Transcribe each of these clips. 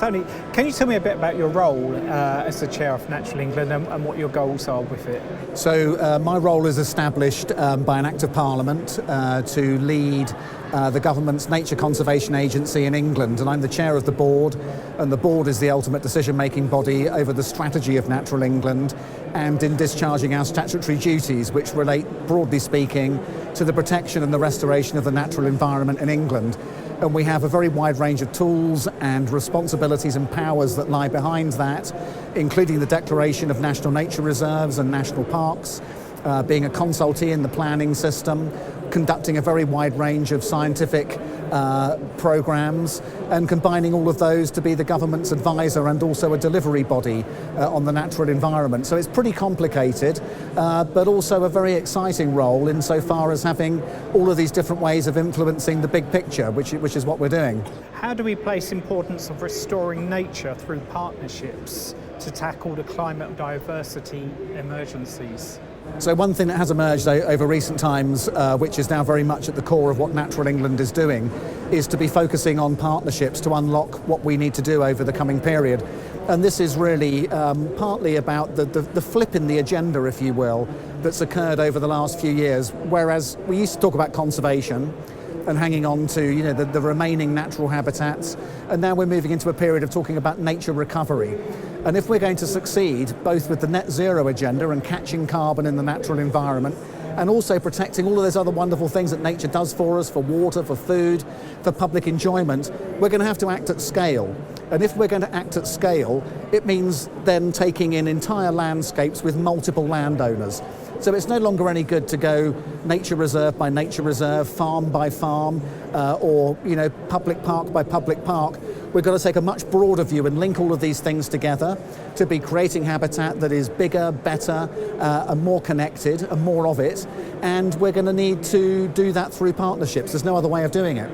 Tony, can you tell me a bit about your role as the Chair of Natural England and what your goals are with it? So my role is established by an Act of Parliament to lead the government's Nature Conservation Agency in England, and I'm the chair of the board, and the board is the ultimate decision-making body over the strategy of Natural England and in discharging our statutory duties, which relate, broadly speaking, to the protection and the restoration of the natural environment in England. And we have a very wide range of tools and responsibilities and powers that lie behind that, including the declaration of national nature reserves and national parks, being a consultee in the planning system, conducting a very wide range of scientific programs, and combining all of those to be the government's advisor and also a delivery body on the natural environment. So it's pretty complicated, but also a very exciting role insofar as having all of these different ways of influencing the big picture, which is what we're doing. How do we place importance of restoring nature through partnerships to tackle the climate and diversity emergencies? So one thing that has emerged over recent times, which is now very much at the core of what Natural England is doing, is to be focusing on partnerships to unlock what we need to do over the coming period. And this is really partly about the flip in the agenda, if you will, that's occurred over the last few years. Whereas we used to talk about conservation and hanging on to the remaining natural habitats, and now we're moving into a period of talking about nature recovery. And if we're going to succeed both with the net zero agenda and catching carbon in the natural environment, and also protecting all of those other wonderful things that nature does for us, for water, for food, for public enjoyment, we're going to have to act at scale. And if we're going to act at scale, it means then taking in entire landscapes with multiple landowners. So it's no longer any good to go nature reserve by nature reserve, farm by farm, or public park by public park. We've got to take a much broader view and link all of these things together to be creating habitat that is bigger, better, and more connected, and more of it. And we're going to need to do that through partnerships. There's no other way of doing it.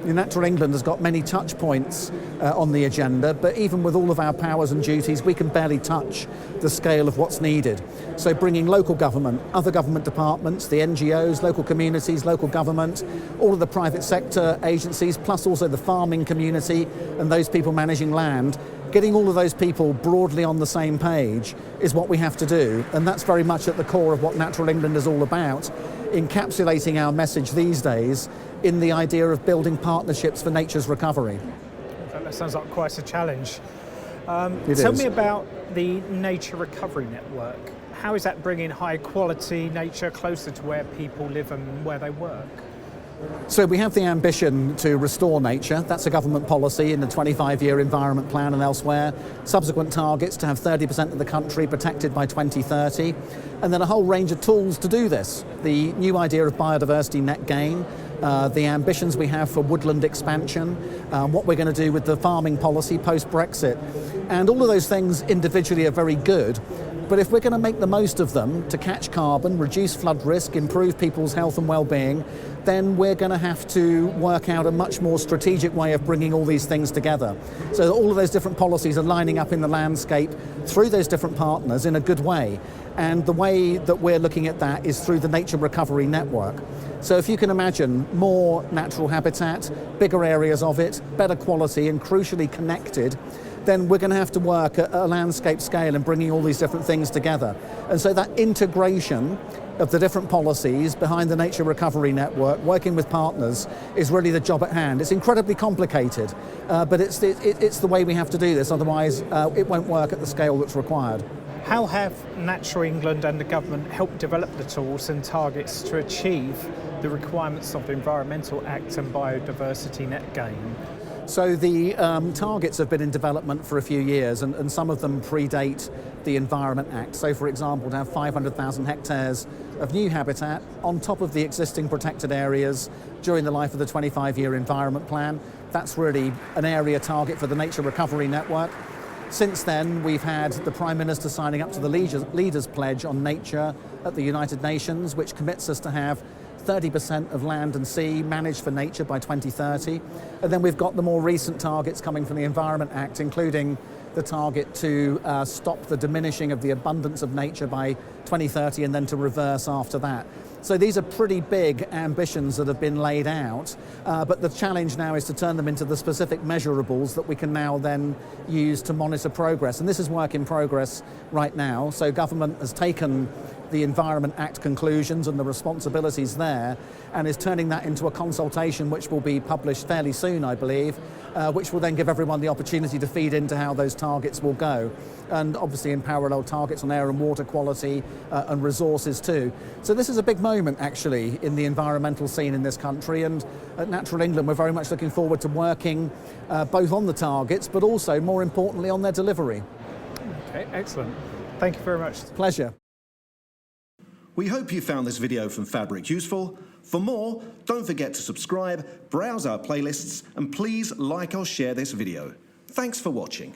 Natural England has got many touch points on the agenda, but even with all of our powers and duties, we can barely touch the scale of what's needed. So bringing local government, other government departments, the NGOs, local communities, local government, all of the private sector agencies, plus also the farming community and those people managing land, getting all of those people broadly on the same page is what we have to do. And that's very much at the core of what Natural England is all about, encapsulating our message these days in the idea of building partnerships for nature's recovery. That sounds like quite a challenge. Tell me about the Nature Recovery Network. How is that bringing high quality nature closer to where people live and where they work? So we have the ambition to restore nature. That's a government policy in the 25-year environment plan and elsewhere. Subsequent targets to have 30% of the country protected by 2030. And then a whole range of tools to do this. The new idea of biodiversity net gain, the ambitions we have for woodland expansion, what we're going to do with the farming policy post-Brexit. And all of those things individually are very good. But if we're going to make the most of them to catch carbon, reduce flood risk, improve people's health and well-being, then we're going to have to work out a much more strategic way of bringing all these things together. So that all of those different policies are lining up in the landscape through those different partners in a good way. And the way that we're looking at that is through the Nature Recovery Network. So if you can imagine more natural habitat, bigger areas of it, better quality and crucially connected, then we're going to have to work at a landscape scale and bringing all these different things together. And so that integration of the different policies behind the Nature Recovery Network, working with partners, is really the job at hand. It's incredibly complicated, but it's the way we have to do this, otherwise it won't work at the scale that's required. How have Natural England and the government helped develop the tools and targets to achieve the requirements of the Environmental Act and biodiversity net gain? So the targets have been in development for a few years, and some of them predate the Environment Act. So for example, to have 500,000 hectares of new habitat on top of the existing protected areas during the life of the 25-year environment plan, that's really an area target for the Nature Recovery Network. Since then, we've had the Prime Minister signing up to the Leaders' Pledge on Nature at the United Nations, which commits us to have 30% of land and sea managed for nature by 2030. And then we've got the more recent targets coming from the Environment Act, including the target to stop the diminishing of the abundance of nature by 2030 and then to reverse after that. So these are pretty big ambitions that have been laid out, but the challenge now is to turn them into the specific measurables that we can now then use to monitor progress. And this is work in progress right now. So government has taken the Environment Act conclusions and the responsibilities there and is turning that into a consultation which will be published fairly soon, I believe, which will then give everyone the opportunity to feed into how those targets will go. And obviously in parallel, targets on air and water quality and resources too. So this is a big moment actually in the environmental scene in this country, and at Natural England we're very much looking forward to working both on the targets but also more importantly on their delivery. Okay, excellent. Thank you very much. Pleasure. We hope you found this video from Fabric useful. For more, don't forget to subscribe, browse our playlists, and please like or share this video. Thanks for watching.